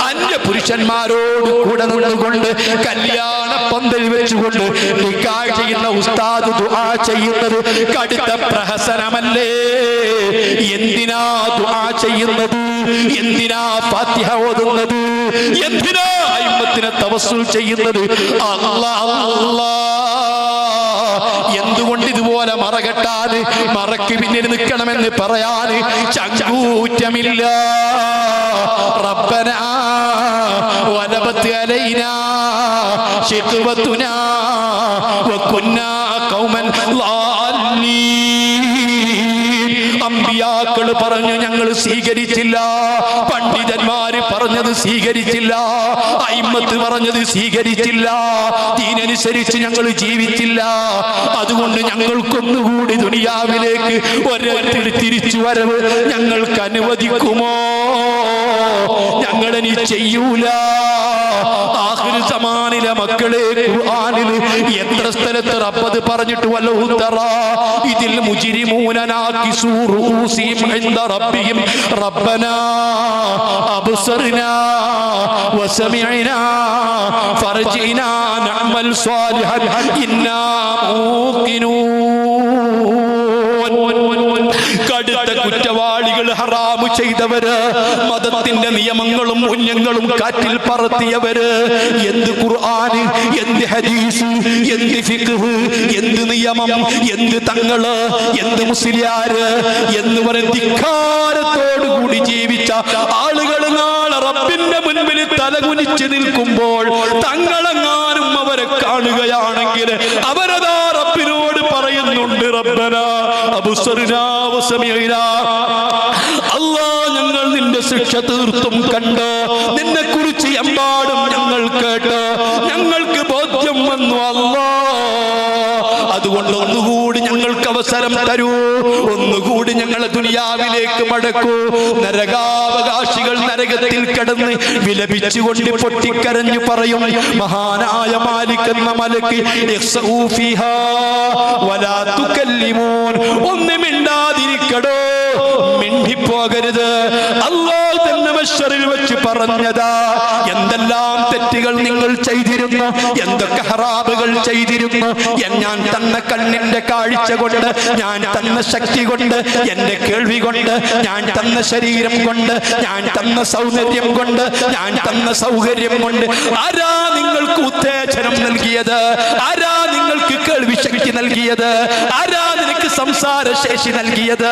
അന്യ പുരുഷന്മാരോട് കൂടെ നിന്നുകൊണ്ട് കല്യാണ പന്തൽ വെച്ചുകൊണ്ട് നിക്കാഹ് ചെയ്യുന്ന ഉസ്താദ് ദുആ ചെയ്യുന്നത് കടുത്ത പ്രഹസനമല്ലേ? എന്തിനാ ദുആ ചെയ്യുന്നത്? എന്തിനാ ഫാത്തിഹ ഓതുന്നത്? എന്തിനാ അയിമ്മത്തിനെ തവസ്സുൽ ചെയ്യുന്നത്? അല്ലാഹ് എന്തുകൊണ്ട് ഇതുപോലെ മറകെട്ടാന്, മറക്ക് പിന്നിൽ നിൽക്കണമെന്ന് പറയാന് ചങ്കൂറ്റമില്ല? റബ്ബനാ വലബത് അലൈനാ ശിഖ്വതുനാ വകുന്നാ ഖൗമൻ ളാലീൻ. അമ്പിയാക്കള് പറഞ്ഞു ഞങ്ങൾ സ്വീകരിച്ചില്ല, പണ്ഡിതന്മാര് പറഞ്ഞത് സ്വീകരിച്ചില്ല, അയിമ്മത്ത് പറഞ്ഞത് സ്വീകരിച്ചില്ല, ദീനനുസരിച്ച് ഞങ്ങൾ ജീവിച്ചില്ല. അതുകൊണ്ട് ഞങ്ങൾക്കൊന്നുകൂടി ദുനിയാവിലേക്ക് ഒരിടത്തിൽ തിരിച്ചു വരവ് ഞങ്ങൾക്ക് അനുവദിക്കുമോ? ഞങ്ങളിനി ചെയ്യൂല. ആഖിർ സമാനിലെ മക്കളെ, ഖുർആനിൽ എത്ര സ്ഥലത്ത് റബ്ബ് പറഞ്ഞിട്ട് വലഹു തറാ ഇതിൽ മുജ്രിമൂന നാകിസൂ റൂസിഹിം ഇൻദ റബ്ബിഹിം റബ്ബനാ അബ്സർനാ വസമിഅനാ ഫർജിനാ നഅമൽ സ്വാലിഹൻ ഇന്നാ മൂഖിനൂൻ. കടുത്ത കുറ്റവാളികൾ, ഹറാമു ചെയ്തവര്, മതത്തിന്റെ നിയമങ്ങളും മൂല്യങ്ങളും കാറ്റിൽ പറത്തിയവര്, എന്ത് ഖുർആൻ, എന്ത് ഹദീസ്, എന്ത് ഫിഖ്, എന്ത് നിയമം, എന്ത് തങ്ങള്, എന്ത് മുസ്ലിയാര് എന്ന് പറയുന്ന ധിക്കാരത്തോടുകൂടി ജീവിച്ച ആളുകൾ നാളെ റബ്ബിന്റെ മുൻപിൽ തലകുനിച്ച് നിൽക്കുമ്പോൾ തങ്ങളെങ്ങാനും അവരെ കാണുകയാണെങ്കിൽ അവരതാ റബ്ബിനോട് പറയുന്നുണ്ട്, റബ്ബനാ അബ്സർനാ വസമിഅനാ, അല്ലാ ഞങ്ങൾ നിന്റെ ശിക്ഷ തീർത്തും കണ്ട്, നിന്നെ കുറിച്ച് എമ്പാടും ഞങ്ങൾ കേട്ട്, ഞങ്ങൾക്ക് ബോധ്യം വന്നു അല്ലാ. അതുകൊണ്ട് ഒന്നുകൂടി ഞങ്ങൾക്ക് അവസരം തരൂ, ഒന്നുകൂടി ഞങ്ങളെ ദുനിയാവിലേക്ക് മടക്കൂ. നരകാവകാശികൾ നരകത്തിൽ കിടന്ന് വിലപിച്ചുകൊണ്ട് പൊട്ടിക്കരഞ്ഞു പറയും, മഹാനായ മാലിക് എന്ന മലക്ക്, ഇഖ്സഊ ഫീഹാ വലാ തുകല്ലിമൂൻ, ഒന്ന് മിണ്ടാതിരിക്കടോ, മിണ്ടിപ്പോകരുത്. അല്ലാഹു തന്നെ മശ്ശറിൽ വെച്ച് പറഞ്ഞതാ, എന്തെല്ലാം തെറ്റുകൾ നിങ്ങൾ ചെയ്തിരുന്നു, എന്തൊക്കെ ഹറാമുകൾ ചെയ്തിരുന്നു. ഞാൻ തന്ന കണ്ണിന്റെ കാഴ്ച കൊണ്ട്, ഞാൻ തന്ന ശക്തി കൊണ്ട്, എന്റെ കേൾവി കൊണ്ട്, ഞാൻ തന്ന ശരീരം കൊണ്ട്, ഞാൻ തന്ന സൗന്ദര്യം കൊണ്ട്, ഞാൻ തന്ന സൗകര്യം കൊണ്ട് ആരാ നിങ്ങൾക്ക് ഉത്തേജനം നൽകിയത്? ആരാ നിങ്ങൾക്ക് കേൾവി ശക്തി നൽകിയത്? ആരാ നിനക്ക് സംസാര ശേഷി നൽകിയത്?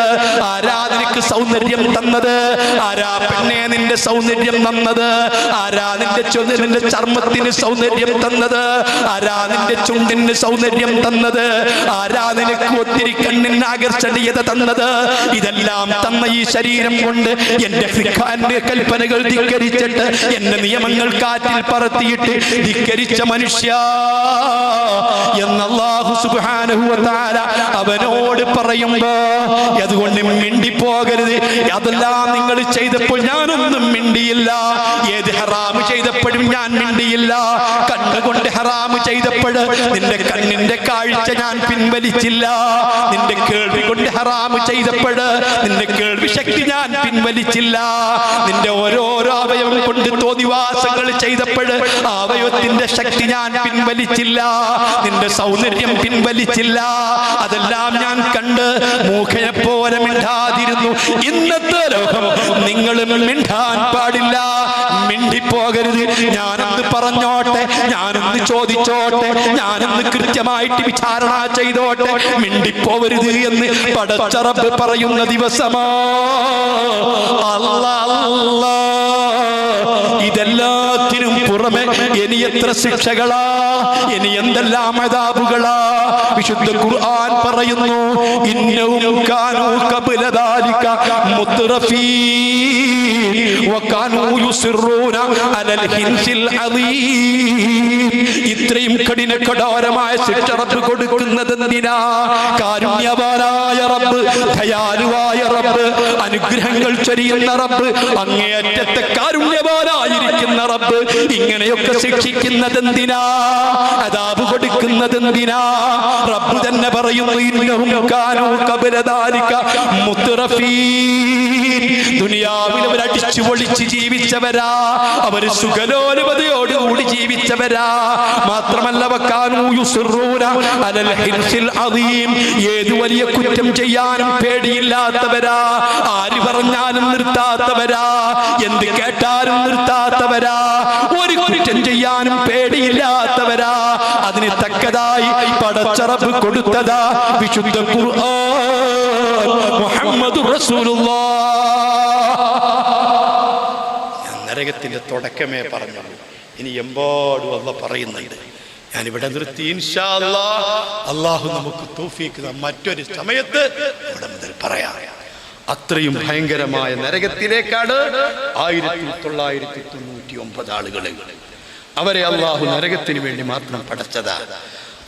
ആരാ നിനക്ക് സൗന്ദര്യം തന്നത്? ആരാ പെണ്ണെ നിന്റെ സൗന്ദര്യം തന്നത്? ആരാ നിന്റെ ചർമ്മത്തിന് സൗന്ദര്യം തന്നത്? ആരാ നിന്റെ ചുണ്ടിന് സൗന്ദര്യം തന്നത്? ആരാ നിനക്ക് ഒത്തിരി കണ്ണിന് ആകർഷണീയത തന്നത്? ഇതെല്ലാം തന്ന ഈ ശരീരം കൊണ്ട് എന്റെ ഫിഖാന്റെ കൽപ്പനകൾ ധിക്കരിച്ചിട്ട്, എന്റെ നിയമങ്ങൾ കാറ്റിൽ പറത്തിയിട്ട് ധിക്കരിച്ച മനുഷ്യ എന്ന് അല്ലാഹു സുബ്ഹാനഹു വ തആല അവനോട് പറയുമ്പോ, അതുകൊണ്ട് മിണ്ടിപ്പോകരുത്. അതെല്ലാം നിങ്ങൾ ചെയ്തപ്പോൾ ഞാനൊന്നും മിണ്ടിയില്ല. ഏത് ഹറാമ് ചെയ്തപ്പോഴും ഞാൻ മിണ്ടിയില്ല. കണ്ണുകൊണ്ട് ഹറാമ് ചെയ്തപ്പോൾ നിന്റെ കണ്ണിന്റെ കാഴ്ച ഞാൻ പിൻവലിച്ചില്ല. നിന്റെ കേൾവി കൊണ്ട് ഹറാമ് ചെയ്തപ്പോൾ നിന്റെ കേൾവി ശക്തി ഞാൻ പിൻവലിച്ചില്ല. നിന്റെ ഓരോരോ അവയവം കൊണ്ട് തോന്നിവാസങ്ങൾ ചെയ്തപ്പോൾ അവയവത്തിന്റെ ശക്തി ഞാൻ പിൻവലിച്ചില്ല. നിന്റെ സൗന്ദര്യം പിൻവലിച്ചില്ല. അതെല്ലാം ഞാൻ കണ്ട് മൂഖയെ പോലെ മിണ്ടാതിരുന്നു. ഇന്നത്തെ ലോകം നിങ്ങൾ മിണ്ടാൻ പാടില്ല, മിണ്ടിപ്പോകരുത്. ഞാനൊന്ന് പറഞ്ഞോട്ടെ, ഞാനൊന്ന് ചോദിച്ചോട്ടെ, ഞാനൊന്ന് കൃത്യമായിട്ട് വിചാരണ ചെയ്തോട്ടെ, മിണ്ടിപ്പോവരുത് എന്ന് പടച്ച റബ്ബ് പറയുന്ന ദിവസമാ. അല്ലാ അല്ലാ, ഇതെല്ലാത്തിനും പുറമെ ഇനി എത്ര ശിക്ഷകളാ, ഇനി എന്തെല്ലാം അദാബുകളാ. വിശുദ്ധ ഖുർആൻ പറയുന്നു, ഇന്നഹും കാനൂ ഖബ്ല ദാലിക മുത്റഫീൻ വകാനൂ യുസിറൂന അലൽ ഹിൻസിൽ അദീം. ഇത്രയും കഠിനകഠോരമായ ശിക്ഷ റബ്ബ് കൊടുക്കുന്നത് എന്തിനാ? കാരുണ്യവാനായ റബ്ബ്, ദയാലുവായ റബ്ബ്, അനുഗ്രഹങ്ങൾ ചൊരിയുന്ന റബ്ബ്, അങ്ങേയറ്റത്തെ കാരുണ്യവാനായിരിക്കുന്ന റബ്ബ് ഇങ്ങനെയൊക്കെ ശിക്ഷിക്കുന്നത് എന്തിനാ? അദാബ് കൊടുക്കുന്നത് എന്തിനാ? റബ്ബ് തന്നെ പറയുന്നു, ഇന്നഹും കാനൂ ഖബ്ല ദാലിക മുത്റഫീൻ. ദുനിയാവിൽ അവർ അടിച്ചു പൊളിച്ച് ജീവിച്ചവരാ, അവർ സുഖലോലുപതയോടുകൂടി ജീവിച്ചവരാ. മാത്രമല്ല വകാനൂ യുസിറൂന അലൽ ഹിൻസിൽ അദീം, ഏത് വലിയ കുറ്റം ചെയ്യാനും പേടിയില്ലാത്തവരാ, ആര് പറഞ്ഞാലും നിർത്താത്തവരാ, എന്ത് കേട്ടാലും നിർത്താത്തവരാ, ഒരു കുറ്റം ചെയ്യാനും പേടിയില്ലാത്തവരാ. അതിന് തക്കതായി പടച്ച റബ്ബ് കൊടുത്തതാ വിശുദ്ധ ഖുർആൻ മുഹമ്മദുർ റസൂലുള്ളാഹ്. നരകത്തിന്റെ തുടക്കമേ പറഞ്ഞു, ഇനി എമ്പാടും അല്ലാഹ് പറയുന്നുണ്ട്. ഞാനിവിടെ നിർത്തി. ഇൻഷാ അല്ലാഹ് അല്ലാഹു നമുക്ക് തൗഫീഖ് മറ്റൊരു സമയത്ത് ഇവിടെ മുതൽ പറയാം. അത്രയും ഭയങ്കരമായ നരകത്തിലേക്കാണ് 1999 ആളുകളെ അവരെ അല്ലാഹു നരകത്തിന് വേണ്ടി മാത്രം പടച്ചതാ.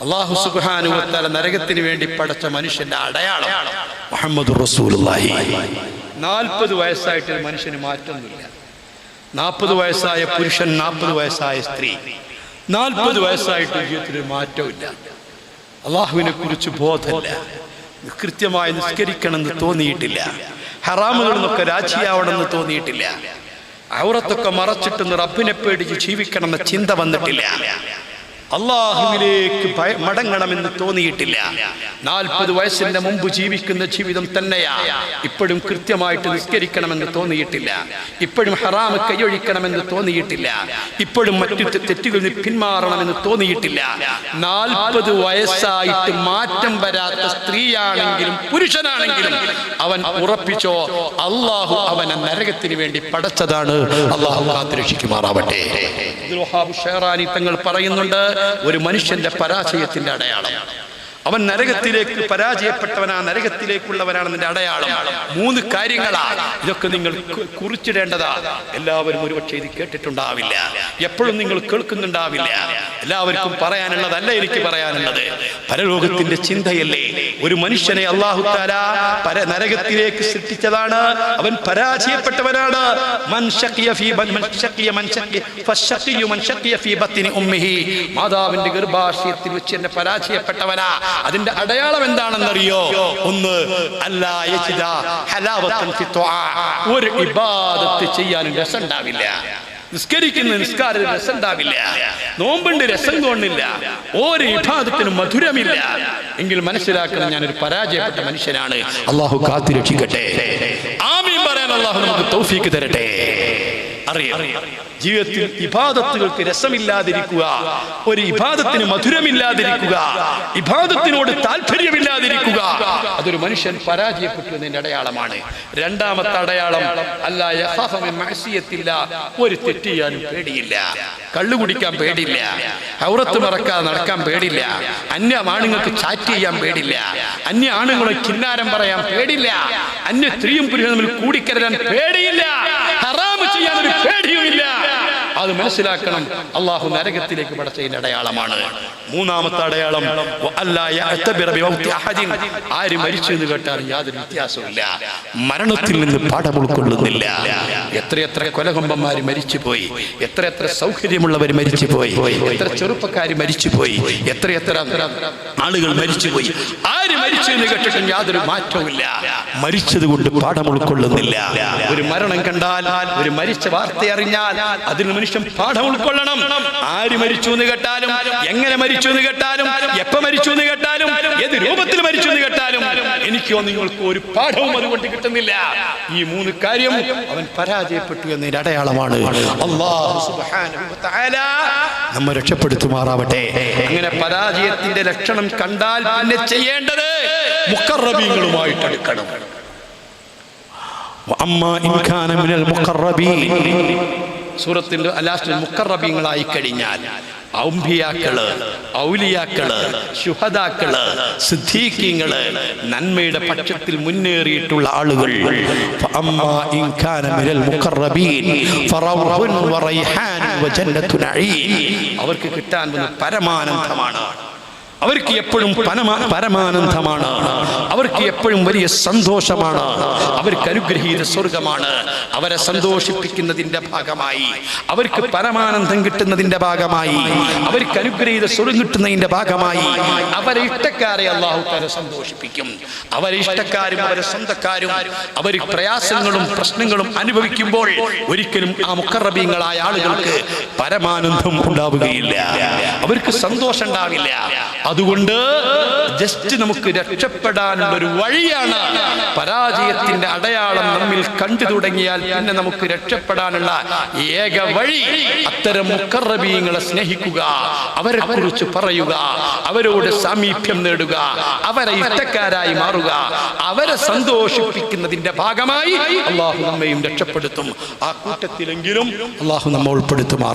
അല്ലാഹു സുബ്ഹാനഹു വ തആല നരകത്തിന് വേണ്ടി പടച്ച മനുഷ്യന്റെ അടയാളം മുഹമ്മദുർ റസൂലുള്ളാഹി. 40 വയസ്സായിട്ട് മനുഷ്യന് മാറ്റമൊന്നുമില്ല. 40 വയസ്സായ പുരുഷൻ, 40 വയസ്സായ സ്ത്രീ, 40 വയസ്സായിട്ട് ജീവിതത്തിൽ മാറ്റമില്ല, അള്ളാഹുവിനെ കുറിച്ച് ബോധമില്ല, കൃത്യമായി നിസ്കരിക്കണമെന്ന് തോന്നിയിട്ടില്ല, ഹറാമുകളിൽ നിന്നൊക്കെ രാജിയാവണമെന്ന് തോന്നിയിട്ടില്ല, ഔറത്തൊക്കെ മറച്ചിട്ട് റബ്ബിനെ പേടിച്ച് ജീവിക്കണമെന്ന ചിന്ത വന്നിട്ടില്ല, അള്ളാഹുവിലേക്ക് മടങ്ങണമെന്ന് തോന്നിയിട്ടില്ല. 40 വയസ്സിന്റെ മുമ്പ് ജീവിക്കുന്ന ജീവിതം തന്നെയാ. ഇപ്പോഴും കൃത്യമായിട്ട് നിസ്കരിക്കണമെന്ന് തോന്നിയിട്ടില്ല, ഇപ്പോഴും ഹറാമ് കൈയൊഴിക്കണമെന്ന് തോന്നിയിട്ടില്ല, ഇപ്പോഴും മറ്റു തെറ്റുകളിൽ നിന്ന് പിന്മാറണമെന്ന് തോന്നിയിട്ടില്ല. 40 വയസ്സായിട്ട് മാറ്റം വരാത്ത സ്ത്രീയാണെങ്കിലും പുരുഷനാണെങ്കിലും അവൻ ഉറപ്പിച്ചോ, അള്ളാഹു അവനെ നരകത്തിന് വേണ്ടി പടച്ചതാണ്. അള്ളാഹു കാത്തുരക്ഷിക്കുമാറാവട്ടെ. ഷെഹറാനി തങ്ങൾ പറയുന്നുണ്ട്, ഒരു മനുഷ്യന്റെ പരാജയത്തിന്റെ അടയാളം അവൻ നരകത്തിലേക്ക് പരാജയപ്പെട്ടവനാ, നരകത്തിലേക്കുള്ളവനാണെന്നതിന്റെ അടയാളം 3 കാര്യങ്ങളാണ്. ഇതൊക്കെ നിങ്ങൾ കുറിച്ചിടേണ്ടതാ. എല്ലാവരും ഒരുപക്ഷെ ഇത് കേട്ടിട്ടുണ്ടാവില്ല, എപ്പോഴും നിങ്ങൾ കേൾക്കുന്നുണ്ടാവില്ല. എല്ലാവർക്കും പറയാനുള്ളതല്ല എനിക്ക് പറയാനുള്ളത്. പരലോകത്തിന്റെ ചിന്തയല്ലേ. ഒരു മനുഷ്യനെ അല്ലാഹു തആല നരകത്തിലേക്ക് സൃഷ്ടിച്ചതാണ്, അവൻ പരാജയപ്പെട്ടവനാണ്. മാതാവിന്റെ ഗർഭാശയത്തിൽ വെച്ച് എന്നെ പരാജയപ്പെട്ടവനാ. അതിന്റെ അടയാളം എന്താണെന്നറിയോ? ഒന്ന്, അല്ലാ യജിദ ഹലാവത്തൻ ഫി തുആ. ഒരു ഇബാദത്ത് ചെയ്യാൻ രസം ഉണ്ടാവില്ല. നിസ്കരിക്കുന്ന നിസ്കാരം രസം ഉണ്ടാവില്ല, നോമ്പുണ്ട് രസം തോന്നില്ല, ഒരു ഇബാദത്തിനും മധുരമില്ല. എങ്കിൽ മനസ്സിലാക്കണം, ഞാനൊരു പരാജയപ്പെട്ട മനുഷ്യനാണ്. അള്ളാഹു കാത്തുരക്ഷിക്കട്ടെ. ആമീൻ പറയാൻ അള്ളാഹു നമുക്ക് തൗഫീക്ക് തരട്ടെ. അറിയാം, ജീവിതത്തിൽ ഇബാദത്തുകൾക്ക് രസമില്ലാതിരിക്കുക, ഒരു ഇബാദത്തിന് മധുരമില്ലാതിരിക്കുക, ഇബാദത്തിനോട് താല്പര്യമില്ലാതിരിക്കുക, അതൊരു മനുഷ്യൻ പരാജയപ്പെട്ടു എന്നതിന്റെ അടയാളമാണ്. രണ്ടാമത്തെ അടയാളം, അല്ലാ യഖാഫു മിൻ മഅസിയത്തില്ല. ഒരു തെറ്റ് ചെയ്യാനും പേടിയില്ല, കള്ളു കുടിക്കാൻ പേടിയില്ല, ഔറത്ത് മറക്കാതെ നടക്കാൻ പേടില്ല, അന്യ ആണുങ്ങൾക്ക് ചാറ്റ് ചെയ്യാൻ പേടില്ല, അന്യ ആണുങ്ങളെ കിന്നാരം പറയാൻ പേടില്ല, അന്യ സ്ത്രീയും പുരുഷനും തമ്മിൽ കൂടിക്കരയാൻ പേടിയില്ല, ഹറാമ് ചെയ്യാൻ ഒരു പേടിയുമില്ല. അത് മനസ്സിലാക്കണം. അള്ളാഹു നരകത്തിലേക്ക് പടച്ചതിന്റെ അടയാളമാണ്. മൂന്നാമത്തെ അടയാളം, ആര് മരിച്ചു എന്ന് കേട്ടാൽ യാതൊരു വ്യത്യാസമില്ല, മരണത്തിൽ നിന്ന് പാഠം ഉൾക്കൊള്ളുന്നില്ല. എത്രയെത്ര കൊലകൊമ്പന്മാര് മരിച്ചുപോയി, എത്രയെത്ര സൗകര്യമുള്ളവർ മരിച്ചുപോയി, എത്ര ചെറുപ്പക്കാര് മരിച്ചുപോയി, എത്രയെത്ര ആളുകൾ മരിച്ചുപോയി. ആര് മരിച്ചു എന്ന് കേട്ടിട്ടും യാതൊരു മാറ്റവുമില്ല, മരിച്ചത് കൊണ്ട് പാഠം ഉൾക്കൊള്ളുന്നില്ല. ഒരു മരണം കണ്ടാൽ, ഒരു മരിച്ച വാർത്ത അറിഞ്ഞാൽ അതിന് മനുഷ്യൻ പാഠം ഉൾക്കൊള്ളണം. ആര് മരിച്ചു എന്ന് കേട്ടാലും, എങ്ങനെ മരിച്ചു എന്ന് കേട്ടാലും, എപ്പോ മരിച്ചു എന്ന് കേട്ടാലും, ഏത് രൂപത്തിൽ മരിച്ചു എന്ന് കേട്ടാലും എനിക്കോ നിങ്ങൾക്ക് ഒരു പാഠവും അതുകൊണ്ട് കിട്ടുന്നില്ല. ഈ 3 കാര്യം അവൻ പരാജയപ്പെട്ടു എന്നതിന്റെ അടയാളമാണ്. അല്ലാഹു സുബ്ഹാനഹു വ തആല നമ്മെ രക്ഷപ്പെടുത്തുമാറാവട്ടെ. അങ്ങനെ പരാജയത്തിന്റെ ലക്ഷണം കണ്ടാൽ പിന്നെ ചെയ്യേണ്ടത് മുഖറബീങ്ങളുമായിട്ട് അടുക്കണം. വഅമ്മാ ഇൻ കാന മിനൽ മുഖറബീൻ, സൂറത്തിന്റെ ലാസ്റ്റിൽ മുഖറബീങ്ങളായി കഴിഞ്ഞാൽ ഔംബിയാക്കള്, ഔലിയാക്കള്, ശുഹദാക്കള്, സിദ്ദീഖീങ്ങള്, നന്മയുടെ പക്ഷത്തിൽ മുന്നേറിയിട്ടുള്ള ആളുകൾ, ഫഅമ്മാ ഇൻ കാന മിനൽ മുഖറബീൻ ഫറൗഹുൻ വറൈഹാൻ വജന്നത്തു നഈം. അവർക്ക് കിട്ടാൻ പോകുന്ന പരമാനന്ദമാണ്. അവർക്ക് എപ്പോഴും പരമാനന്ദമാണ്, അവർക്ക് എപ്പോഴും വലിയ സന്തോഷമാണ്, അവർക്ക് അനുഗ്രഹീത സ്വർഗമാണ്. അവരെ സന്തോഷിപ്പിക്കുന്നതിന്റെ ഭാഗമായി, അവർക്ക് പരമാനന്ദം കിട്ടുന്നതിന്റെ ഭാഗമായി, അവർക്ക് അനുഗ്രഹീത സ്വർഗം കിട്ടുന്നതിന്റെ ഭാഗമായി അവരെ ഇഷ്ടക്കാരെ അല്ലാഹു തആല സന്തോഷിപ്പിക്കും. അവരെ ഇഷ്ടക്കാരും അവരെ സ്വന്തക്കാരും അവർ പ്രയാസങ്ങളും പ്രശ്നങ്ങളും അനുഭവിക്കുമ്പോൾ ഒരിക്കലും ആ മുഖറബീങ്ങളായ ആളുകൾക്ക് പരമാനന്ദം ഉണ്ടാവുകയില്ല, അവർക്ക് സന്തോഷം ഉണ്ടാവില്ല. അതുകൊണ്ട് ജസ്റ്റ് നമുക്ക് രക്ഷപ്പെടാനുള്ള ഒരു വഴിയാണ് പരാജയത്തിന്റെ അടയാളം നമ്മിൽ കണ്ടു തുടങ്ങിയാൽ പിന്നെ നമുക്ക് രക്ഷപ്പെടാനുള്ള ഏക വഴി അത്തരം മുഖറബീങ്ങളെ സ്നേഹിക്കുക, അവരെ കുറിച്ച് പറയുക, അവരോട് സാമീപ്യം നേടുക, അവരെ ഇഷ്ടക്കാരായി മാറുക. അവരെ സന്തോഷിപ്പിക്കുന്നതിന്റെ ഭാഗമായി അള്ളാഹു നമ്മയും രക്ഷപ്പെടുത്തും. ആ കൂട്ടത്തിലെങ്കിലും അള്ളാഹു നമ്മെ ഉൾപ്പെടുത്തുമാറാവട്ടെ.